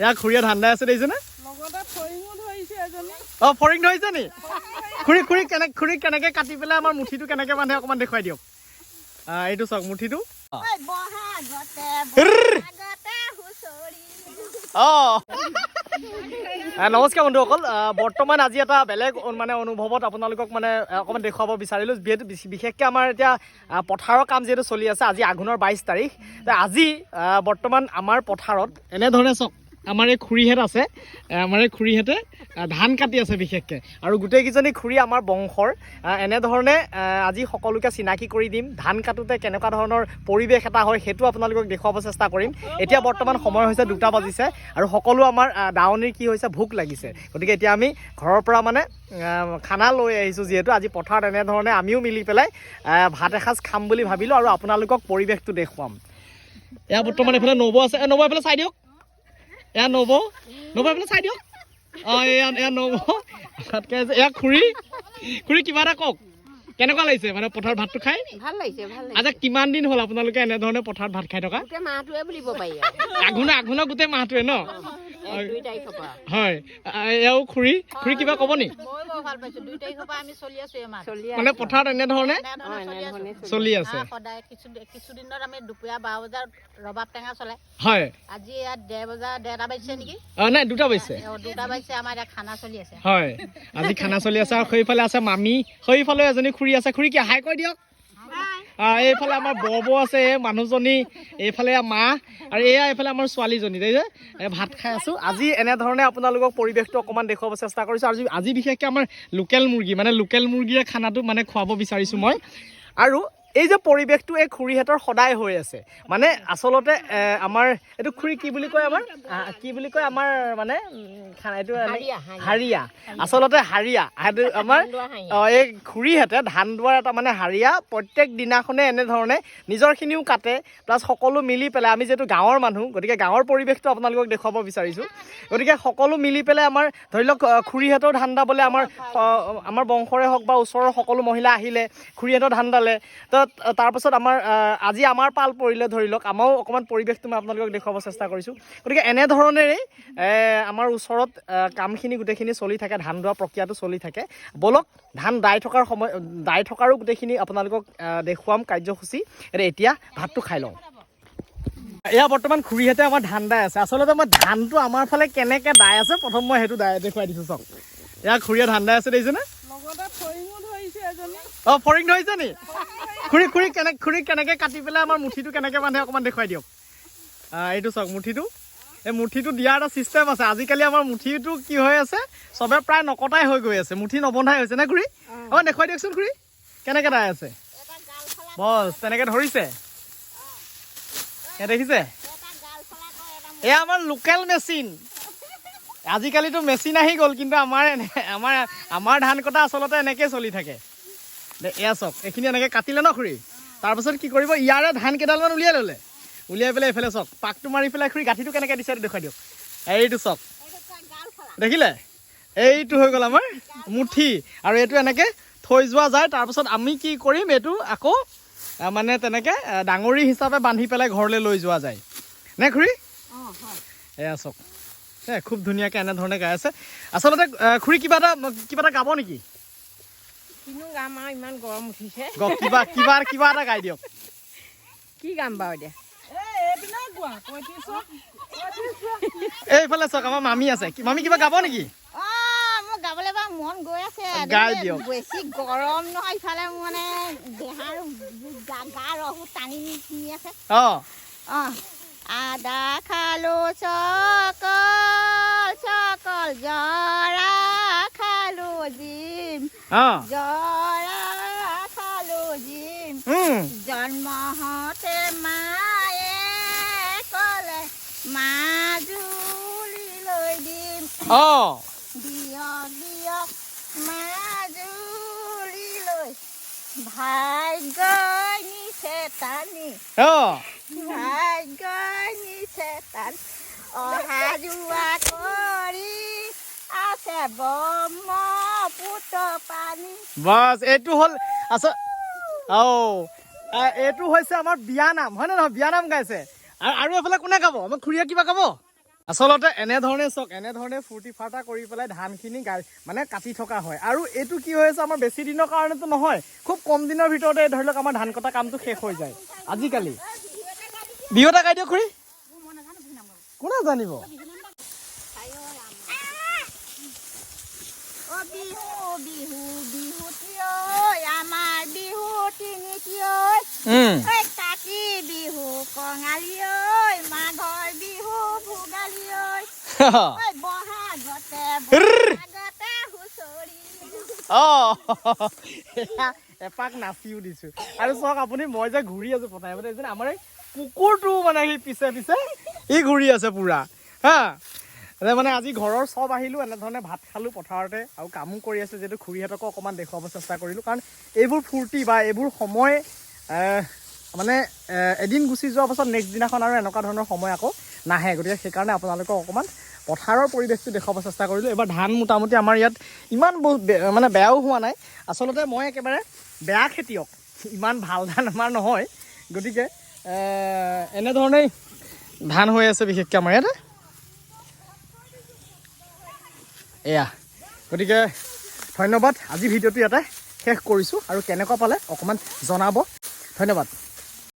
এয়া খুৰীয়ে ধান্দা আছে দেখিছেনে? ফৰিং ধৰিছে নি? খুৰী কেনেকে কাটি পেলাই আমাৰ মুঠিটো কেনেকে বান্ধে অকণমান দেখুৱাই দিয়ক। এইটো চাওক মুঠিটো। নমস্কাৰ বন্ধুসকল, বৰ্তমান আজি এটা বেলেগ মানে অনুভৱত আপোনালোকক মানে অকণমান দেখুৱাব বিচাৰিলোঁ। যিহেতু বিশেষকৈ আমাৰ এতিয়া পথাৰৰ কাম যিহেতু চলি আছে, আজি আঘোণৰ 22 তাৰিখ। আজি বৰ্তমান আমাৰ পথাৰত এনেধৰণে চাওক আমাৰ এই খুৰীহেঁত আছে, আমাৰ এই খুৰীহেঁতে ধান কাটি আছে বিশেষকৈ, আৰু গোটেইকেইজনী খুৰী আমাৰ বংশৰ। এনেধৰণে আজি সকলোকে চিনাকি কৰি দিম। ধান কাটোতে কেনেকুৱা ধৰণৰ পৰিৱেশ এটা হয় সেইটো আপোনালোকক দেখুৱাব চেষ্টা কৰিম। এতিয়া বৰ্তমান সময় হৈছে 2টা বাজিছে আৰু সকলো আমাৰ দাৱনীৰ কি হৈছে ভোক লাগিছে, গতিকে এতিয়া আমি ঘৰৰ পৰা মানে খানা লৈ আহিছোঁ। যিহেতু আজি পথাৰত এনেধৰণে আমিও মিলি পেলাই ভাত এসাঁজ খাম বুলি ভাবিলোঁ আৰু আপোনালোকক পৰিৱেশটো দেখুৱাম। এয়া বৰ্তমান এইফালে নব আছে, নব এইফালে চাই দিয়ক। এয়া নব এইফালে চাই দিয়ক। এয়া নব এয়া খুৰী কিবা এটা কওক, কেনেকুৱা লাগিছে মানে পথাৰত ভাতটো খাই? ভাল লাগিছে, ভাল লাগিছে। আচ্ছা, কিমান দিন হ'ল আপোনালোকে এনেধৰণে পথাৰত ভাত খাই থকা? গোটেই মাহটোৱে বুলিব পাৰি। আঘোণৰ গোটেই মাহটোৱে ন? 2 তাৰিখৰ পৰা। হয়, এয়াও খুৰী কিবা ক'ব নি? মই বৰ ভাল পাইছোঁ। 2 তাৰিখৰ পৰা আমি চলি আছোঁ এই মাহ। মানে পথাৰত এনেধৰণে চলি আছে। সদায় কিছুদিনত আমি দুপৰীয়া 12 বজাত ৰবাব টেঙা চলে। হয়, আজি ইয়াত 1:30 বাজিছে নেকি? নাই 2টা বাজিছে। 2টা বাজিছে, আমাৰ ইয়াত খানা চলি আছে। হয়, আজি খানা চলি আছে। আৰু সেইফালে আছে মামী, সেইফালে এজনী খুৰী আছে। খুৰী কি হাই কৈ দিয়ক। এইফালে আমাৰ বৌ আছে, মানুহজনী, এইফালে মা, আৰু এয়া এইফালে আমাৰ ছোৱালীজনী দেই যে ভাত খাই আছোঁ। আজি এনেধৰণে আপোনালোকক পৰিৱেশটো অকণমান দেখুৱাব চেষ্টা কৰিছোঁ। আৰু আজি বিশেষকৈ আমাৰ লোকেল মুৰ্গী, মানে লোকেল মুৰ্গীৰে খানাটো মানে খুৱাব বিচাৰিছোঁ মই। আৰু এই যে পৰিৱেশটো এই খুৰীহঁতৰ সদায় হৈ আছে, মানে আচলতে আমাৰ এইটো খুৰী কি বুলি কয়, আমাৰ কি বুলি কয় আমাৰ মানে এইটো হাৰিয়া, আচলতে হাৰিয়া। সেইটো আমাৰ এই খুৰীহঁতে ধান দোৱাৰ এটা মানে হাৰিয়া। প্ৰত্যেক দিনাখনে এনেধৰণে নিজৰখিনিও কাটে, প্লাছ সকলো মিলি পেলাই, আমি যিহেতু গাঁৱৰ মানুহ গতিকে গাঁৱৰ পৰিৱেশটো আপোনালোকক দেখুৱাব বিচাৰিছোঁ। গতিকে সকলো মিলি পেলাই আমাৰ ধৰি লওক খুৰীহঁতৰ ধান দাবলৈ আমাৰ বংশৰে হওক বা ওচৰৰ সকলো মহিলা আহিলে খুৰীহঁতৰ ধান দালে। তো তাৰপাছত আজি আমাৰ পাল পৰিলে, ধৰি লওক আমাৰো অকণমান পৰিৱেশটো মই আপোনালোকক দেখুৱাব চেষ্টা কৰিছোঁ। গতিকে এনেধৰণেৰেই আমাৰ ওচৰত কামখিনি গোটেইখিনি চলি থাকে, ধান দোৱা প্ৰক্ৰিয়াটো চলি থাকে। ব'লক ধান দাই থকাৰো গোটেইখিনি আপোনালোকক দেখুৱাম কাৰ্যসূচী। এতিয়া ভাতটো খাই লওঁ। এয়া বৰ্তমান খুৰীহঁতে আমাৰ ধান দাই আছে। আচলতে মই ধানটো আমাৰ ফালে কেনেকৈ দাই আছে প্ৰথম মই সেইটো দেখুৱাই দিছোঁ চাওক। এয়া খুৰীয়ে ধান দাই আছে দেখিছেনে? ফৰিং ধৰিছে নি? খুৰী কেনেকে কাটি পেলাই আমাৰ মুঠিটো কেনেকে বান্ধে অকণমান দেখুৱাই দিয়ক। এইটো চাওক মুঠিটো। এই মুঠিটো দিয়াৰ এটা চিষ্টেম আছে। আজিকালি আমাৰ মুঠিটো কি হৈ আছে, চবে প্ৰায় নকটাই হৈ গৈ আছে, মুঠি নবন্ধাই হৈছে নে খুৰী? দেখুৱাই দিয়কচোন খুৰী কেনেকে দাই আছে। বছ তেনেকে ধৰিছে, দেখিছে? এয়া আমাৰ লোকেল মেচিন। আজিকালিতো মেচিন আহি গ'ল, কিন্তু আমাৰ ধান কটা আচলতে এনেকৈ চলি থাকে। এয়া চাওক, এইখিনি এনেকৈ কাটিলে ন খুৰী, তাৰপাছত কি কৰিব, ইয়াৰে ধান কেইডালমান উলিয়াই ল'লে, উলিয়াই পেলাই এইফালে চাওক পাকটো মাৰি পেলাই খুৰী গাঁঠিটো কেনেকৈ দিছে দেখুৱাই দিয়ক। এইটো চাওক, দেখিলে? এইটো হৈ গ'ল আমাৰ মুঠি, আৰু এইটো এনেকৈ থৈ যোৱা যায়। তাৰপাছত আমি কি কৰিম, এইটো আকৌ মানে তেনেকৈ ডাঙৰি হিচাপে বান্ধি পেলাই ঘৰলৈ লৈ যোৱা যায় নে খুৰী? এয়া চাওক, খুব ধুনীয়াকৈ এনেধৰণে গাই আছে। আচলতে খুৰী কিবা এটা গাব নেকি? কিনো গাম আৰু, ইমান গৰম উঠিছে। কিবা এটা গাই দিয়ক। কি গাম বাৰু এতিয়া? এইফালে চাওক, আমাৰ মামী আছে। মামী কিবা গাব নেকি? মোৰ গাবলৈ বাৰু মন গৈ আছে। গাই দিয়ক। বেছি গৰম নহয়, ইফালে মোৰ মানে দেহাৰ গা ৰহু টানি নি আছে। আদা খালো চকল জৰা খালো জিম, জৰা খালো জিম। জন্ম হওঁতে মায়ে ক'লে মাজুলী লৈ দিম। দিয়ক মাজুলী লৈ ভাগ্যই নিছে টানি, ভাগ্যই নিছে টানি, অহা যোৱা কৰি আছে ব্ৰহ্মপুত্ৰ পানী। বাছ এইটো হ'ল এইটো হৈছে আমাৰ বিয়া নাম, হয় নে নহয়? বিয়া নাম গাইছে। আৰু এফালে কোনে গাব? আমাৰ খুৰীয়ে কিবা গাব? আচলতে এনেধৰণে চাওক এনেধৰণে ফূৰ্তি ফাৰ্তা কৰি পেলাই ধানখিনি মানে কাটি থকা হয় আৰু এইটো কি হৈ আছে আমাৰ বেছি দিনৰ কাৰণেতো নহয় খুব কম দিনৰ ভিতৰতে ধৰি লওক আমাৰ ধান কটা কামটো শেষ হৈ যায় আজিকালি বিহু এটা গাই দিয়ক খুৰী কোনে জানিব আমাৰ বিহু তিনিটি কাতি বিহু কঙালী মাঘৰ বিহু ভোগালী বহাগতে হুঁচৰি এপাক নাচিও দিছো আৰু চাওক আপুনি মই যে ঘূৰি আছো পঠাই পঠাই আমাৰ এই কুকুৰটো মানে সি পিছে পিছে ই ঘূৰি আছে পুৰা হা মানে আজি ঘৰৰ চব আহিলোঁ এনেধৰণে ভাত খালোঁ পথাৰতে আৰু কামো কৰি আছে যিহেতু খুৰীহঁতকো অকণমান দেখুৱাব চেষ্টা কৰিলোঁ কাৰণ এইবোৰ ফূৰ্তি বা এইবোৰ সময় মানে এদিন গুচি যোৱাৰ পাছত নেক্সট দিনাখন আৰু এনেকুৱা ধৰণৰ সময় আকৌ নাহে গতিকে সেইকাৰণে আপোনালোকক অকণমান পথাৰৰ পৰিৱেশটো দেখুৱাব চেষ্টা কৰিলোঁ এইবাৰ ধান মোটামুটি আমাৰ ইয়াত ইমান বহুত মানে বেয়াও হোৱা নাই আচলতে মই একেবাৰে বেয়া খেতিয়ক ইমান ভাল ধান আমাৰ নহয় গতিকে এনেধৰণেই ধান হৈ আছে বিশেষকৈ আমাৰ ইয়াত এয়া গতিকে ধন্যবাদ আজি ভিডিঅ'টো ইয়াতে শেষ কৰিছোঁ আৰু কেনেকুৱা পালে অকণমান জনাব ধন্যবাদ